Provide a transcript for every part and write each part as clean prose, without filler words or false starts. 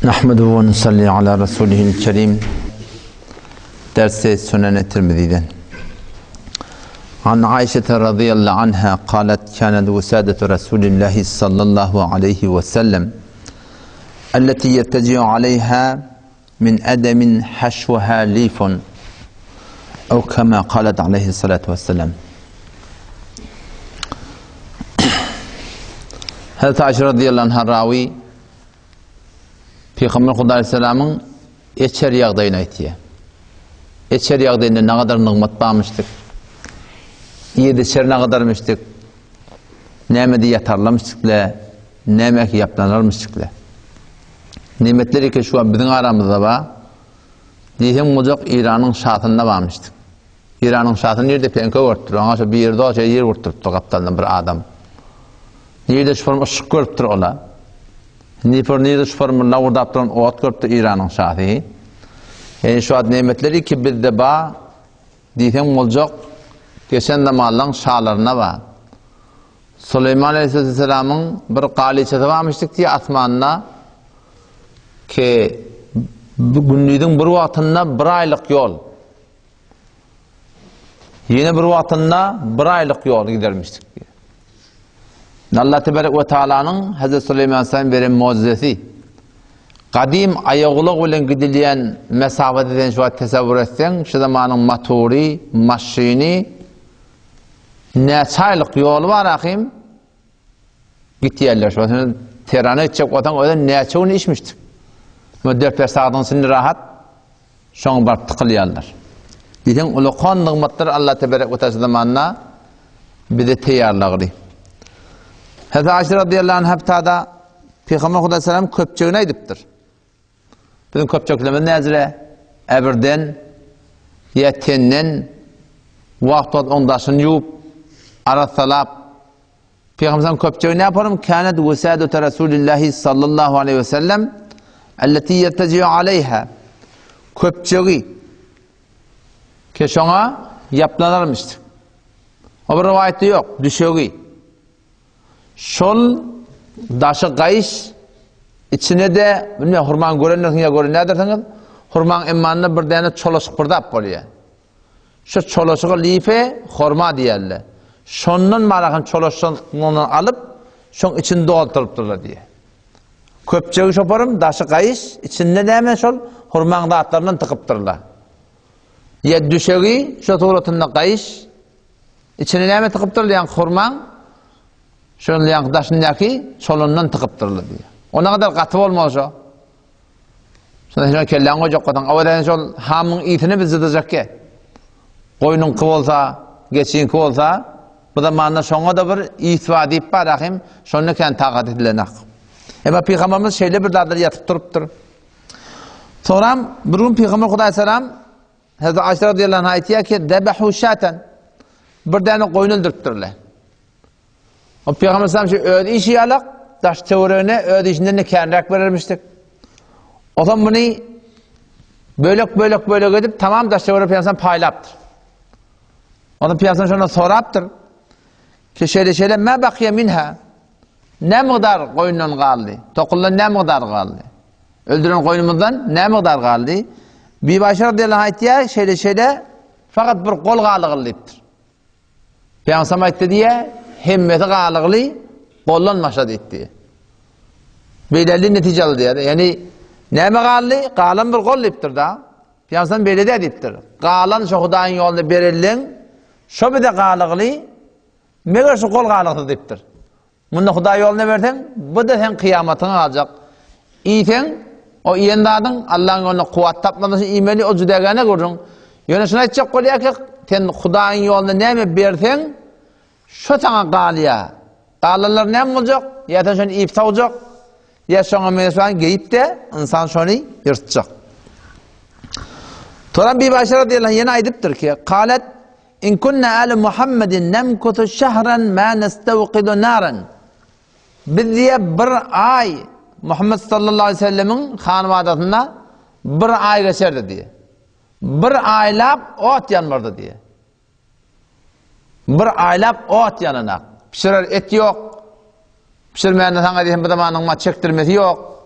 Nahmedu ve nusalli ala Resulihil Kerim. Dersi Sünen-i Tirmizi'den. An Ayşe radıyallahu anha قالت كانت وسادة رسول الله صلى الله عليه وسلم التي يتجه عليها من أدم حشوها ليف أو كما قالت عليه الصلاة والسلام. Hazreti Ayşe radıyallahu anha ravi Peygamber Aleyhisselam'ın eçer yağdayını aytiye. Eçer yağdayında ne kadar nıgmat bağmıştık. Yedişer ne kadarmıştık. Nemedi yatarlamıştıkla, nemek yaplanırmıştıkla. Nimetleri ki şu an bizim aramızda var. Diyem mucak İran'ın şahatında varmıştık. İran'ın şahatını nerede penke vurttur. Ona şu bir yerde o yer vurtturdu kaptandan bir adam. Nerede şu formu ışık görüptür ola. Nerede şu formu lavurda aptıran oğut görüptür İran'ın şahatı. Yani şu an nimetleri ki bizde var. Diyem mucak geçen zamanların şahlarına var. Süleyman Aleyhisselam'ın bir kaliçesi varmıştık diye asmanına ki günlüğün bir vaktinde bir aylık yol. Yine bir vaktinde bir aylık yol gidermiştik diye. Allah Tebarek ve Teala'nın Hazreti Süleyman Aleyhisselam veren mucizesi. Kadim ayağılık ile gidilen mesafeden şu an tesavvür etsen, şu zamanın motori, maşini, neçe aylık yolu var akım, gitti yerler. Şu an Teheran'a gidecek otan o da neçe onu içmiştik. Ama 4-5 saatin sinir rahat, şunu barıp tıkılayanlar. Diyden ulukan nıgmatlar Allah Tebarek ve Teala zamanına bize teyarlağırı. Hazreti Ayşe radıyallahu anh heptada Peygamber Aleyhisselam köpçeğine ediptir. Bizim köpçeklerin nezire ebirden, yetenden, vaktat ondaşını yiyip, arasalap, Peygamber'in köpçeği ne yaparım? Kânet vesadete Resulillahi sallallahu aleyhi ve sellem elleti yetteci'u aleyha köpçeği ki şuna yaplanırmıştı. O bir rivayette yok, düşeği. Şol daşı kayış içine de bilmiyorum hurman görenlersin ya gören ne dersiniz? Hurman emmanına bir tane çolosuk bırdap oluyor. Şu çolosuğu life hurma diyerler. Şondan marakın çolosuğunu alıp şun içini doldırıp durlar diye. Köpçeği şoparım daşı kayış içinde de hemen şol hurman dağıtlarından tıkıp durlar. Ya düşeği şu tuğlatında kayış içine de hemen tıkıp durlar yani hurman şunun yani daşındaki çolundan tıkıp durlar diye. Ona kadar katı olmaz o. Sonra kellen koyacak kadar. Avadan şol hamın itini biz zıdacak ki. Koyunun kıv olsa, geçiyin kıv olsa, bu da manna şona da bir itva deyip var akım, şonuna kendi takat edilenek. Ama Peygamberimiz şeyle bir dadır yatıp duruptur. Sonra bir gün Peygamber Aleyhisselam Hazreti Ayşe radıyallahu anh ayetiye ki debehu şaten bir tane koyun öldürüptürler. O Peygamber Aleyhisselam şey öyle işi yalak taş teorine öyle işinden de kendirak verirmiştik. O zaman bunu bölük edip tamam taş teorine Peygamber paylaptır. O da Peygamber şuna soraptır. Ki şöyle me bakiye minha ne miqdar koyundan kaldı? Tokuldan ne miqdar kaldı? Öldüren koyunumuzdan ne miqdar kaldı? Bir başarı radıyallahu anh diye şöyle fakat bir kol kalıqlı deyiptir. Peygamber ayette diye himmeti kalıqlı kollan maşad etti. Belirli neticeli diye. Yani ne mi kaldı? Kalan bir kol deyiptir da. Peygamber böyle de deyiptir. Kalan şu Hudayın yolunu berilin, şu bir de kalıqlı, meğer şu kol kalıqlı deyiptir. Bunda Huday yolunu versen, bu da sen kıyametini alacak. İyisen, o iyendadın Allah'ın yoluna kuvvet taplaması, imeli o cüdegane gördün. Yani şuna edecek kolaya ki, sen Hudayın yolunu ne mi versen, şu sana kalıya. Kalılar ne mi olacak? Ya da şunu ipta olacak. Ya şuna mesela geyip de insan şunu yırtacak. Sonra bir başarı radıyallahu anh yine aydıptır ki, Kalet, İn kunna ali Muhammedin nemkutu şehren ma nestevkidu naren. Biz diye bir ay Muhammed sallallahu aleyhi ve sellemin hanımadatında bir ay geçerdi diye. Bir aylap ot yanmardı diye. Bir aylap ot yanına. Pişirer et yok. Pişirmeyen sana diyeyim bu zamanın çektirmesi yok.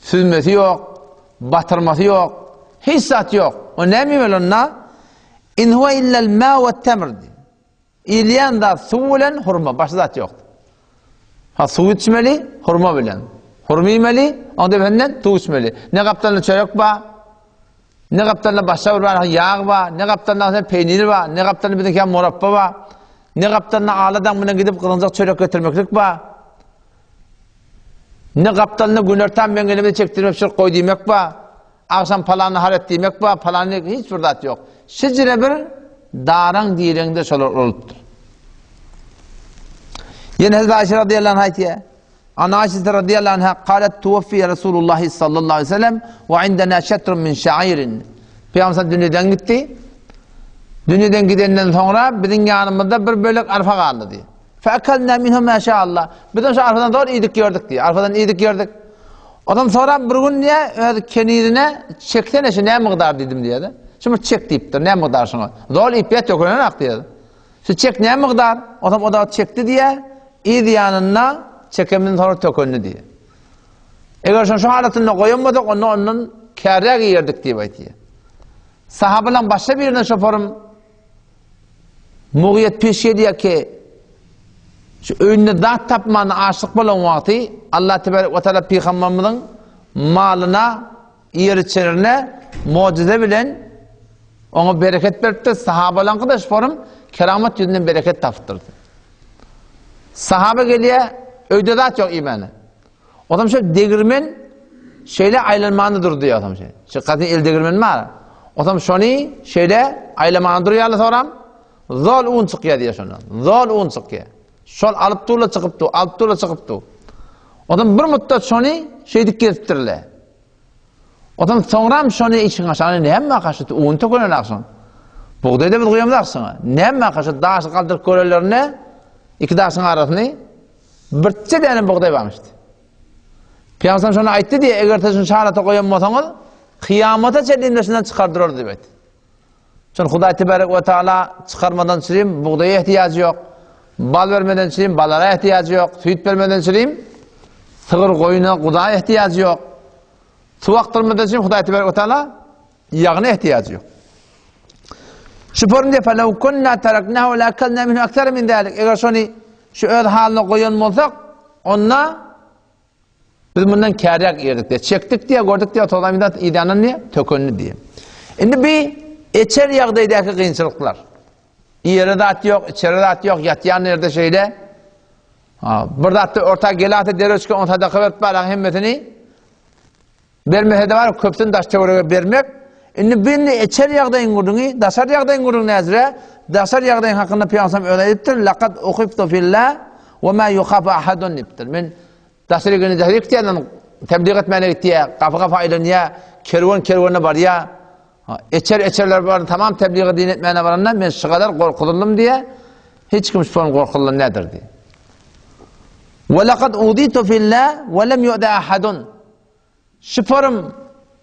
süzmesi yok, batırması yok, hiç zat yok. O ne mi böyle onunla? İn huve illel ma ve temr. İliyen da su bilen hurma, başka zat yok. Ha su içmeli, hurma bilen. Hurma yemeli, onda benden su içmeli. Ne kaptanlı çörek var, ne kaptanlı başka bir var, yağ var, ne kaptanlı peynir var, ne kaptanlı bir de morabba var, ne kaptanlı ağladan buna gidip kılınacak çörek götürmeklik var. Ne kaptanlı günörten ben elime çektirmek için koy demek var. Akşam palanı haret demek var, palanı hiç fırdat yok. Şicre bir daran direngde şolar oluptur. Yine Hazreti Ayşe radıyallahu anh ayetiye. Ana Ayşe radıyallahu anh'a kalet tuvaffiye Resulullah sallallahu aleyhi ve sellem ve indena şetrun min şairin. Peygamber dünyadan gitti. Dünyadan gidenden sonra bizim yanımızda bir bölük arpa kaldı diye. Fekalna minhum maşallah. Bütün şu arpadan doğru iyilik gördük diye. Arpadan iyilik gördük. Adam sonra bir gün niye kenirine çeksene şu ne miqdar dedim diye de. Şimdi çek deyiptir ne miqdar şuna. Doğru ipet yok öyle nak diye. Şu çek ne miqdar? Adam o da çekti diye iyi yanına çekeminden sonra tökönlü diye. Eğer şu halatını koyamadık onun kârıya giyirdik diye baytiye. Sahabelan başka birine şoförüm Muğiyet peşe diye ki şu önüne dağ tapmanı aşık olan vakti Allah Tebarek ve Teala Peygamberimizin malına, iyeriçlerine mucize bilen ona bereket verdi. Sahabelan kadar şoförüm keramet yüzünden bereket taptırdı. Sahabe geliyor, öyde de çok imanı. Adam şu degirmen şeyle aylanmanı durdu ya adam şey. Şu kadın el degirmen var. Adam şunu şeyle aylanmanı duruyor Allah sonra. Zol un çıkıyor diye şundan. Zol un çıkıyor. Şol alıp tuğla çıkıptı, alıp tuğla çıkıptı. Adam bir müddet şunu şeydik getirtirle. Adam sonra şunu için aşağıya ne hem kaşıtı un tökülen aksın. Buğdayda bir kıyamda aksın. Ne hem kaşıtı dağışı kaldırıp körellerine iki dağışın arasını birçe denem buğday varmıştı. Peygamber şunu aytti diye eğer teşin şahata koyamasanız kıyamata çelinmesinden çıkardırır diye. Çünkü Huda Tebarek ve Teala çıkarmadan çürüyüm buğdaya ihtiyacı yok. Bal vermeden çürüyüm balara ihtiyacı yok. Süt vermeden çürüyüm sığır koyuna Huda'ya ihtiyacı yok. Su aktırmadan çürüyüm Huda Tebarek ve Teala yağına ihtiyacı yok. Şu formda فَلَوْ كُنَّا تَرَكْنَهُ وَلَاكَلْنَا مِنْهُ أَكْثَرَ مِنْ ذَلِكَ. Eğer şunu şu öz haline koyan olsak onunla biz bundan kâriyak yerdik diye. Çektik diye, gördük diye, tolamından idanın niye? Tökönlü diye. Şimdi bir içer yağdaydaki kıyınçılıklar. İyere de at yok, içeri de at yok, yatyan yerde şeyde. Burada attı orta gelatı deröç ki ontada kıvert baran himmetini vermeye de var, köpsün taş çevreye vermek. Şimdi birini içer yağdayın kurduğunu, dasar yağdayın kurduğunu nezire, dasar yağdayın hakkında Peygamber öyle ettir. لَقَدْ اُخِفْتُ فِي اللّٰهِ وَمَا يُخَافَ أَحَدٌ ettir. Ben dasar yağdayın zahir ettiğinden tebliğ etmene gittiye, kafa ilan ya, kervanına var ya, içerler var, tamam tebliğ din etmene varanlar, ben şu kadar korkuldum diye, hiç kim şu korkulun nedir diye. وَلَقَدْ اُوْدِيتُ فِي اللّٰهِ وَلَمْ يُؤْدَ أَحَدٌ şıfarım,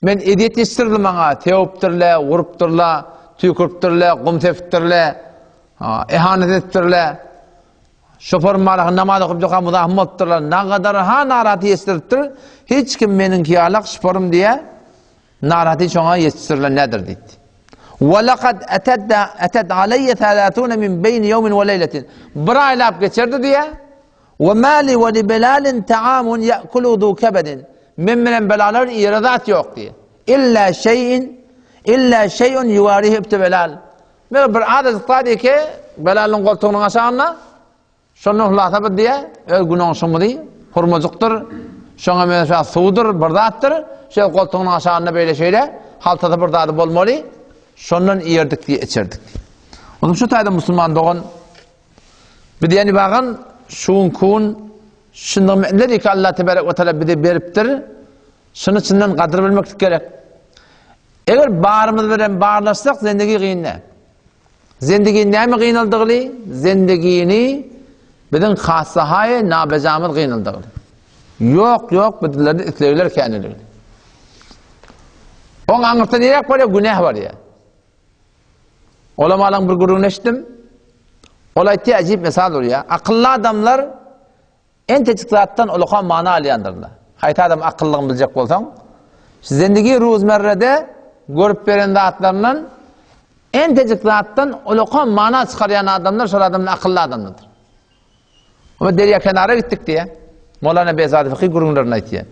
ben ediyet istirdim bana, teoptirle, vuruptirle, tükürptirle, kumteftirle, ihanet ettirle, şoförüm malakı namazı kıpcıqa mudahım ottirle, ne kadar naratı yestirtir, hiç kim benim kiyalak şoförüm diye naratı çoğuna yestirle nedir dedi. وَلَقَدْ اَتَدْ عَلَيَّ ثَلَاثُونَ مِنْ بَيْنِ يَوْمٍ وَلَيْلَةٍ bir aylap geçirdi diye وَمَالِ وَلِبَلَالٍ تَعَامٌ يَأْكُلُ ذُو كَبَدٍ Memmen belalar iradat yok diye. İlla şeyun yuvarihi ibtibelal. Bir adet tadı ki belalın koltuğunun aşağına şunu hulatabı diye günahın şumu diye hurmucuktur. Şuna mesela sudur, birdattır. Şey koltuğunun aşağına böyle şeyle haltada birdadı bolmalı. Şundan yerdik diye içerdik. Onun şu tayda Müslüman doğun bir diyeni bakın şun kun şundan ne diyor ki Allah Tebarek ve Teala bize beriptir. Şunun içinden kadir bilmek gerek. Eğer bağrımız veren bağırlaşsak zindagi kıyın ne? Zindagi ne mi kıyınaldığını? Zindagini bizim khasahaya nabezamız kıyınaldığını. Yok bütünlerde itlevler kendileri. Onun anırtı neyek var ya? Günah var ya. Olamalan bir gururunu eşittim. Olaytı acayip mesal oluyor ya. Akıllı adamlar en teçhizattan olukan mana alıyandırlar. Hayta adam akıllığını bilecek bolsaň, zindigi rozmerrede görüp beren zatlarından en tecik zattan ulaqan mana çıkaryan adamlar şol adamın akıllı adamlardır. Ama derya kenara gittik diye. Mevlana Behzadi Fıkhi gurunlarına aytýan.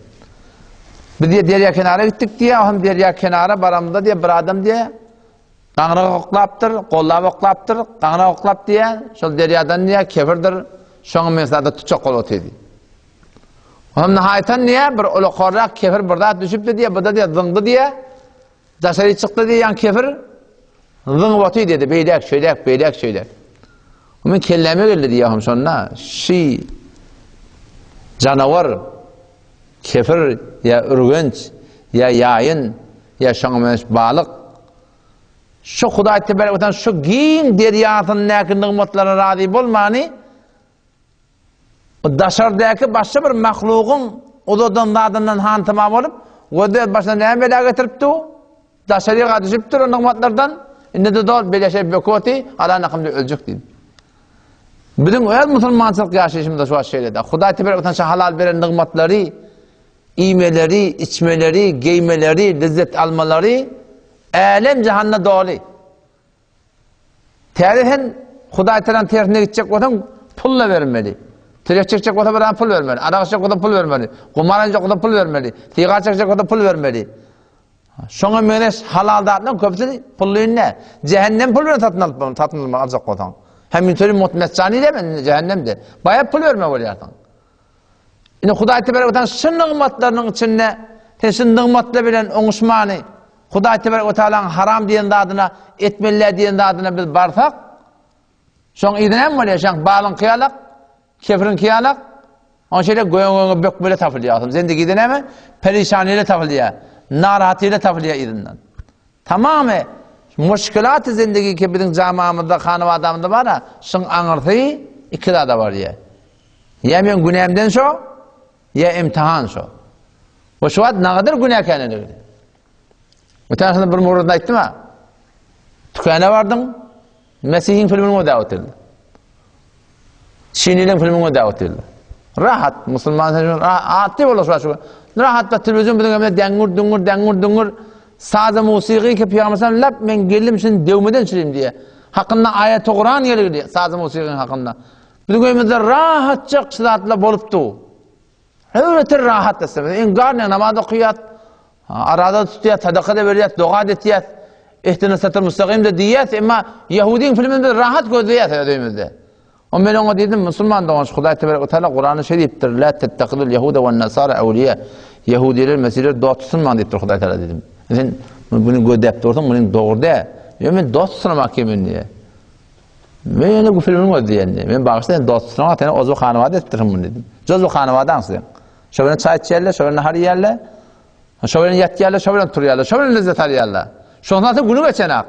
Biz diye derya kenara gittik diye, hem derya kenara baramda diye bir adam diye gaňra oklapdyr, gollap oklapdyr, gaňra oklap diye şol deryadan diye kefirdir. Şoňa mesada tutjak bolot edi. Hem nihayeten niye bir ulaqarrak kefir birda düşüpdi diye, birda diye zyňdy diye, daşary çykdy diye yan kefir zyň boty dedi, beýlek şöýlek, beýlek şöýlek. Men kelleme geldi diye hem şonna, şi canavar, kefir ya ürgenç, ya yayın, ya şoňa balyk. Şu Hudaý tebarek we taala şu giň derýatyň näki nygmatlara razy bolmany, daşardaky başga bir mahlugyň odadan dadından hantama bolup, wede başna näme bela getiripdi? Daşaryga düşüpdir o nygmatlardan. Inde de dol beleşe bekoti, ala nakymda öljek diýdi. Bizim öýel musulmançylyk ýaşaýşymyzda şu şeýlede. Hudaý tebarek we taala halal beren nygmatlary, iýmeleri, içmeleri, geymeleri, lezzet almaları alem cehennem dolu. Tarihin Hudaý teala terine gitjek bolsaň pulla bermeli. Tirek çekecek bolsa bir pul vermeli. Arak içecek bolsa pul vermeli. Gumar içecek bolsa pul vermeli. Tiga çekecek bolsa pul vermeli. Şoňa menes halal zatlaryň köpüsi pullyny. Cehennem pul bilen tatyn aljak bolsaň. Hem interi mutmessani de cehennemde. Baýa pul verme bolýarsyň. Ine Hudaý tebarek we taala şu nygmatlarynyň içinde, şu nygmatlar bilen oňuşmany, Hudaý tebarek we taalaň haram diýen adyna, etmeliler diýen adyna biz barsak, şoň idinem bolýar, balyň kıyalak, kefirin kıyalak, on şeýle goýan bök bile tapylýar. Zindigi idinemi, perişaniyle tapylýar, narahatyla tapylýar idinden. Tamamy müşkilat-ı zindigi ki bizim jamamyzda, hanawatymyzda bar, şoň aňyrty iki da bar ýa. Ya men günämden şo, ya imtihan şo. Bu şuat nagadyr günä ekenini. Ötäňde bir murada aýtdyma. Tükana bardyň, Mesihiň filmine dawet edildi. Şinilen filmine dawet edildi. Rahat, musulman rahat bolar şu. Rahat da televizyon bilen dängur saza musiqi ki Peygamber lap men geldim şin dewmeden şirim diye. Hakynda ayet Kur'an geldi saza musiqiň hakynda. Bizim öýümizde rahatça kişilatla bolupdy. Öýte rahat desem. En garne namaz okuyat, arada tutuyat, sadaka da berýät, doga da etýät, ihtine satır mustaqim de diýät, emma Yahudiň filminde rahat gözleýät öýümizde. O men oňa dedim, musulman da Hudaý tebarek we taala Qur'any şerifdir. La tettakidul yahuda we nasara awliya. Yahudiler, Mesihler dost tutulman diýipdir Hudaý teala dedim. Sen bunu gödäp durdum, bunu dogurda. Yo men dost tutulmak kemen diýe. Men bu filmini gördüm. Men bağışlayan dost tutulmak tane ozu hanawada etdirim bunu dedim. Jozu hanawadaň sen. Şöyle çay içerler, şöyle har yerler. Şöyle yat yerler, şöyle tur yerler, şöyle lezzet alýarlar. Şondan günü geçenak.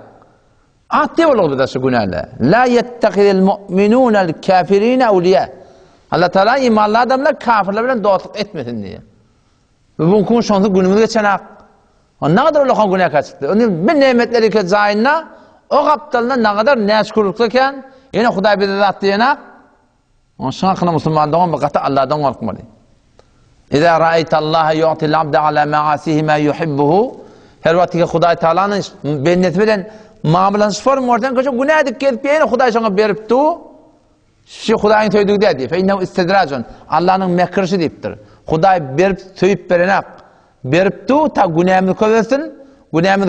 Atdi bolýar da şu günäle. La yettakidul mu'minunal kafirina awliya. Allah Taala imanly adamlar kafirler bilen dostluk etmesin diye. Bu gün şonda günümüz geçenak. Ne kadar ulaq günä kaçtı. Onu ben nemetleri ke zaýyna o gaptalna ne kadar näşkurluk eken, ýene Hudaý bize zat diýenak. Oňa şaňa musulmandan bakata Allahdan gorkmaly. İza ra'ayta Allah yu'til abda ala ma'asihi ma yuhibbuhu. Her wagtki Hudaý Taalanyň benneti bilen muamalasy formadan köçüp günä edip gelip ýene Hudaý şoňa beripdi. Şu Hudaýyň töýdügi diýdi. Fe innahu istidrajun. Allah'nyň mekirşi diýipdir. Hudaý berip töýüp berenak. Beripdi ta günämiz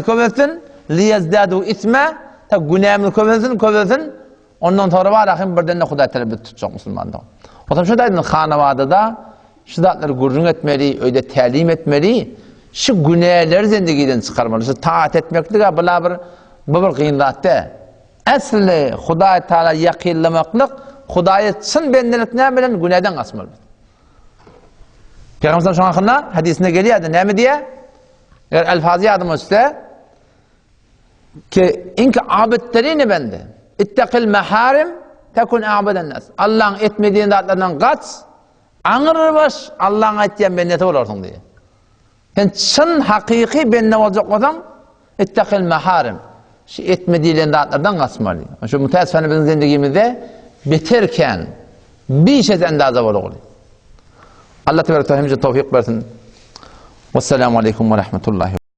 köbesin, liyazdadu isma ta günämiz köbesin. Ondan sonra barahim birden Hudaý Teala tutjak musulmandan. Otam şu daýdym hanawada şu zatları gurrun etmeli, öyle tälim etmeli. Şu günäler zindegiden çıkarmaly, şu taat etmeklik bu bir kıyınlatda. Asli Hudaý Taala ýakynlamaklyk, Hudaýa çyn bendelik näme bilen günäden gasmaly. Peygamber şoňa hakynda hadisinde gelýärdi. Näme diýe? Eger alfazy ýadyma düşse ki inki abedlerine bende. İttakil maharim tekun abadan nas. Allah'ın etmediğin zatlardan kaç. Aňyr baş Allah'ın aýtýan bennete bolarsyň diýe. Sen çyn hakiki benne boljak bolsaň ittakil maharim. Şu etmediğin zatlardan kaçmaly. Şu mutasifany bizim zindegimizde beterken bir şey endaza boluly. Allah tebarek ve teala tawfik bersin. Vesselamu aleyküm ve rahmetullahi.